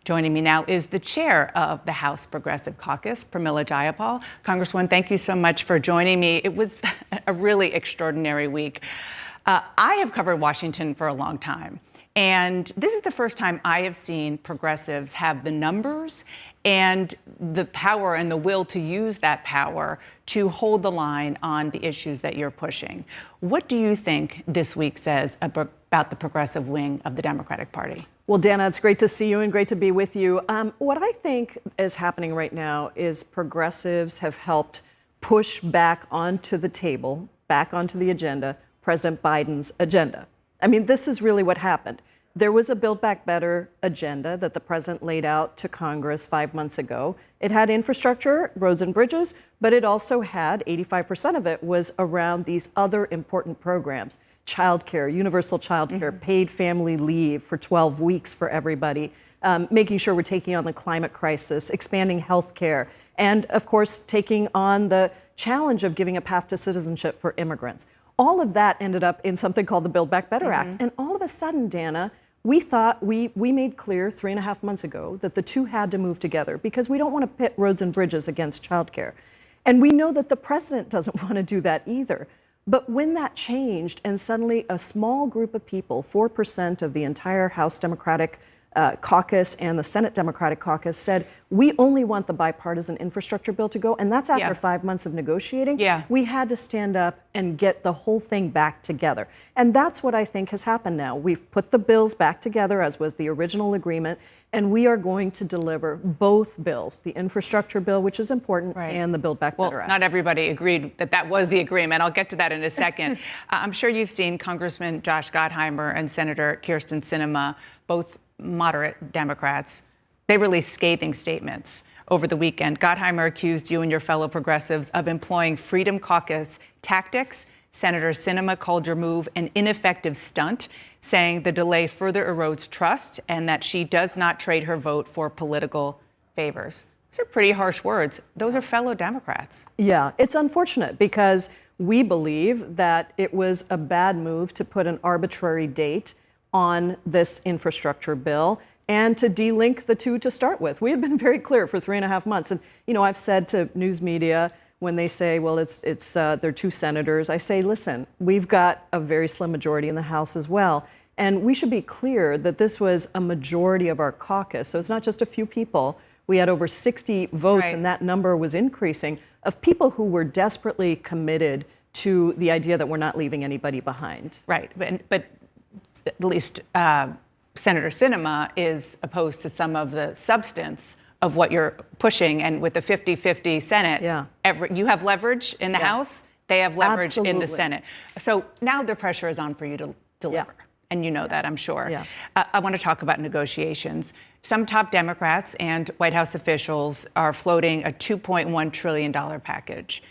Joining me now is the chair of the House Progressive Caucus, Pramila Jayapal. Congresswoman, thank you so much for joining me. It was a really extraordinary week. I have covered Washington for a long time, and this is the first time I have seen progressives have the numbers and the power and the will to use that power to hold the line on the issues that you're pushing. What do you think this week says about the progressive wing of the Democratic Party? Well, Dana, it's great to see you and great to be with you. What I think is happening right now is progressives have helped push back onto the table, back onto the agenda, President Biden's agenda. I mean, this is really what happened. There was a Build Back Better agenda that the president laid out to Congress 5 months ago. It had infrastructure, roads and bridges, but it also had 85% of it was around these other important programs. Childcare, universal childcare, paid family leave for 12 weeks for everybody, making sure we're taking on the climate crisis, expanding health care, and of course, taking on the challenge of giving a path to citizenship for immigrants. All of that ended up in something called the Build Back Better Act. And all of a sudden, Dana, we thought we made clear 3.5 months ago that the two had to move together because we don't want to pit roads and bridges against childcare. And we know that the president doesn't want to do that either. But when that changed and suddenly a small group of people, 4% of the entire House Democratic caucus and the Senate Democratic caucus said, we only want the bipartisan infrastructure bill to go. And that's after 5 months of negotiating. We had to stand up and get the whole thing back together. And that's what I think has happened now. We've put the bills back together, as was the original agreement. And we are going to deliver both bills, the infrastructure bill, which is important, and the Build Back Better Act. Not everybody agreed that that was the agreement. I'll get to that in a second. I'm sure you've seen Congressman Josh Gottheimer and Senator Kyrsten Sinema, both moderate Democrats. They released scathing statements over the weekend. Gottheimer accused you and your fellow progressives of employing Freedom Caucus tactics. Senator Sinema called your move an ineffective stunt, saying the delay further erodes trust and that she does not trade her vote for political favors. Those are pretty harsh words. Those are fellow Democrats. Yeah, it's unfortunate because we believe that it was a bad move to put an arbitrary date on this infrastructure bill and to delink the two to start with. We have been very clear for 3.5 months. And, you know, I've said to news media when they say, well, they're two senators, I say, listen, we've got a very slim majority in the House as well. And we should be clear that this was a majority of our caucus. So it's not just a few people. We had over 60 votes, and that number was increasing, of people who were desperately committed to the idea that we're not leaving anybody behind. Right. But at least Senator Sinema is opposed to some of the substance of what you're pushing. And with the 50-50 Senate, you have leverage in the House. They have leverage in the Senate. So now the pressure is on for you to deliver. And you know that, I'm sure. I want to talk about negotiations. Some top Democrats and White House officials are floating a $2.1 trillion package,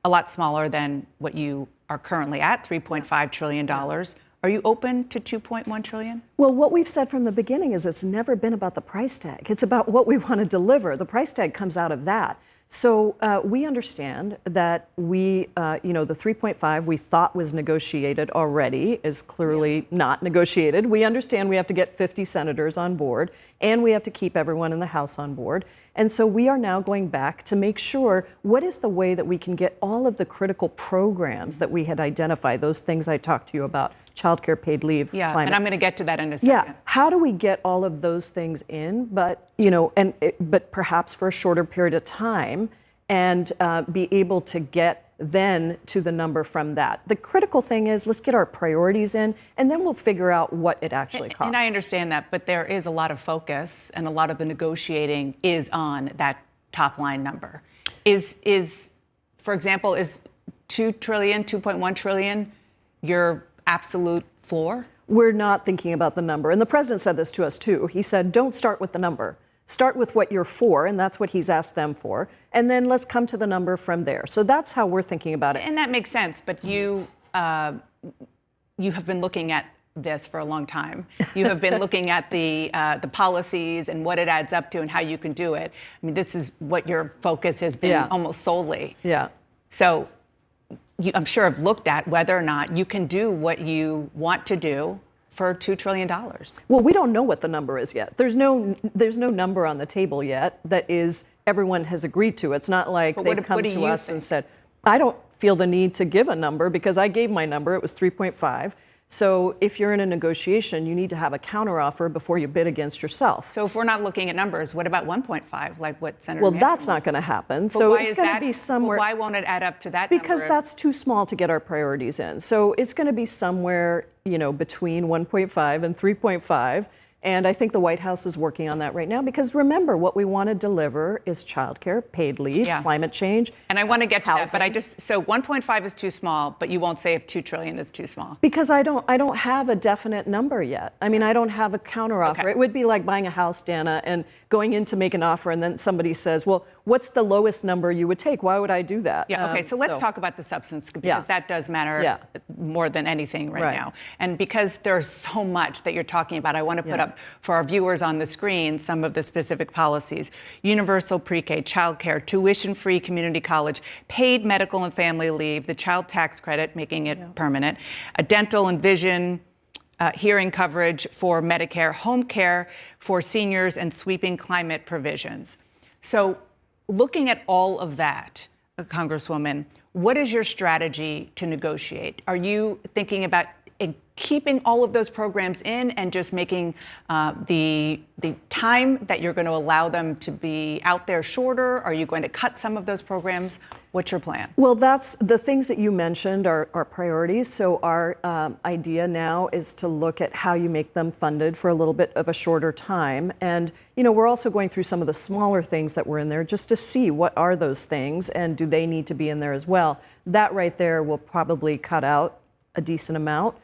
a lot smaller than what you are currently at, $3.5 trillion. Are you open to $2.1 trillion? Well, what we've said from the beginning is it's never been about the price tag. It's about what we want to deliver. The price tag comes out of that. So we understand that the 3.5 we thought was negotiated already is clearly not negotiated. We understand we have to get 50 senators on board and we have to keep everyone in the House on board. And so we are now going back to make sure what is the way that we can get all of the critical programs that we had identified, those things I talked to you about, childcare, paid leave, climate. And I'm going to get to that in a second. How do we get all of those things in, but perhaps for a shorter period of time, and be able to get then to the number from that? The critical thing is let's get our priorities in, and then we'll figure out what it actually costs. And I understand that, but there is a lot of focus, and a lot of the negotiating is on that top line number. For example, is $2.1 trillion your absolute floor? We're not thinking about the number. And the president said this to us, too. He said, don't start with the number. Start with what you're for, and that's what he's asked them for. And then let's come to the number from there. So that's how we're thinking about it. And that makes sense. But you have been looking at this for a long time. You have been looking at the policies and what it adds up to and how you can do it. I mean, this is what your focus has been almost solely. So I'm sure have looked at whether or not you can do what you want to do for $2 trillion. Well, we don't know what the number is yet. There's no number on the table yet that is everyone has agreed to. It's not like they've come to us and said, I don't feel the need to give a number because I gave my number. It was 3.5. So if you're in a negotiation, you need to have a counteroffer before you bid against yourself. So if we're not looking at numbers, what about 1.5, like what Senator Manchin that's not going to happen. So it's going to be somewhere. Why won't it add up to that because number? That's too small to get our priorities in. So it's going to be somewhere, between 1.5 and 3.5. And I think the White House is working on that right now because remember, what we want to deliver is childcare, paid leave, climate change. And I want to get to housing. that, but so 1.5 is too small, but you won't say if $2 trillion is too small. Because I don't have a definite number yet. I mean, I don't have a counteroffer. Okay. It would be like buying a house, Dana, and going in to make an offer, and then somebody says, well, what's the lowest number you would take? Why would I do that? Yeah, okay, so let's talk about the substance because that does matter more than anything right now. And because there's so much that you're talking about, I want to put up for our viewers on the screen some of the specific policies. Universal pre-K, childcare, tuition-free community college, paid medical and family leave, the child tax credit, making it permanent, a dental and vision, hearing coverage for Medicare, home care for seniors, and sweeping climate provisions. So looking at all of that, Congresswoman, what is your strategy to negotiate? Are you thinking about keeping all of those programs in and just making the time that you're going to allow them to be out there shorter? Are you going to cut some of those programs? What's your plan? Well, that's the things that you mentioned are priorities. So our idea now is to look at how you make them funded for a little bit of a shorter time. And, we're also going through some of the smaller things that were in there just to see what are those things and do they need to be in there as well. That right there will probably cut out a decent amount.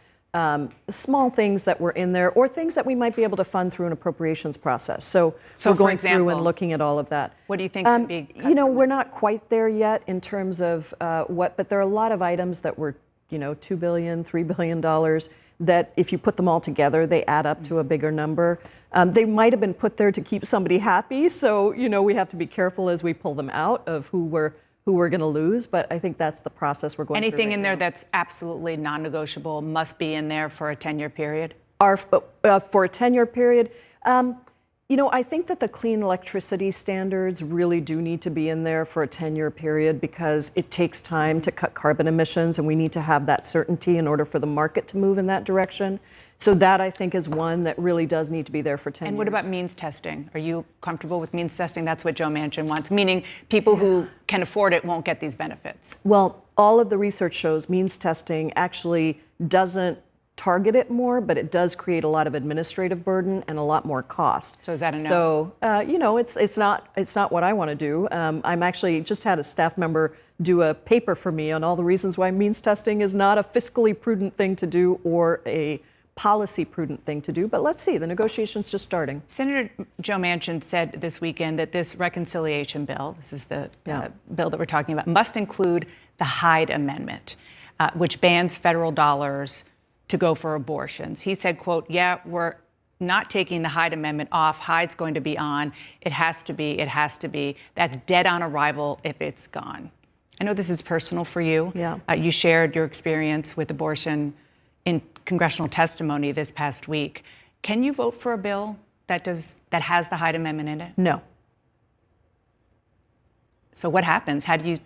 Small things that were in there or things that we might be able to fund through an appropriations process. So we're going through and looking at all of that. What do you think could be cut we're not quite there yet in terms of but there are a lot of items that were, $2 billion, $3 billion that if you put them all together, they add up to a bigger number. They might have been put there to keep somebody happy. So, we have to be careful as we pull them out of who we're going to lose, but I think that's the process we're going through. Anything in there that's absolutely non-negotiable must be in there for a 10-year period? For a 10-year period, I think that the clean electricity standards really do need to be in there for a 10-year period because it takes time to cut carbon emissions, and we need to have that certainty in order for the market to move in that direction. So that, I think, is one that really does need to be there for 10 years. And what about means testing? Are you comfortable with means testing? That's what Joe Manchin wants, meaning people who can afford it won't get these benefits. Well, all of the research shows means testing actually doesn't target it more, but it does create a lot of administrative burden and a lot more cost. So is that a no? So, it's not what I want to do. I'm actually just had a staff member do a paper for me on all the reasons why means testing is not a fiscally prudent thing to do or a policy prudent thing to do, but let's see, the negotiation's just starting. Senator Joe Manchin said this weekend that this reconciliation bill, this is the bill that we're talking about, must include the Hyde Amendment, which bans federal dollars to go for abortions. He said, quote, we're not taking the Hyde Amendment off. Hyde's going to be on. It has to be. That's dead on arrival if it's gone. I know this is personal for you. You shared your experience with abortion in congressional testimony this past week. Can you vote for a bill that has the Hyde Amendment in it? No. So what happens? How do you?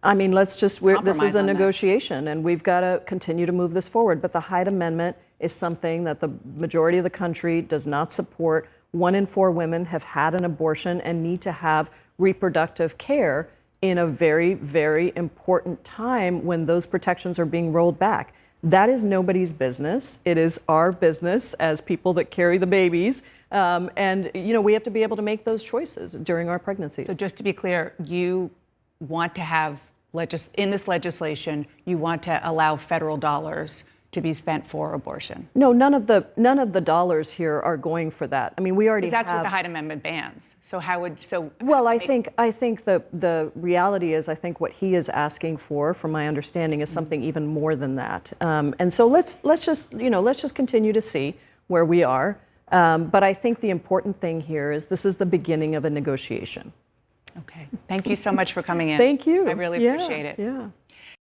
I mean, this is a negotiation, and we've got to continue to move this forward. But the Hyde Amendment is something that the majority of the country does not support. 1 in 4 women have had an abortion and need to have reproductive care in a very, very important time when those protections are being rolled back. That is nobody's business. It is our business as people that carry the babies. And, we have to be able to make those choices during our pregnancies. So just to be clear, you want to have, in this legislation, you want to allow federal dollars to be spent for abortion? No, none of the dollars here are going for that. I mean, we already have. That's what the Hyde Amendment bans. So how would Well, I think the reality is, I think what he is asking for, from my understanding, is something even more than that. And so let's just continue to see where we are. But I think the important thing here is this is the beginning of a negotiation. Okay. Thank you so much for coming in. Thank you. I really appreciate it. Yeah.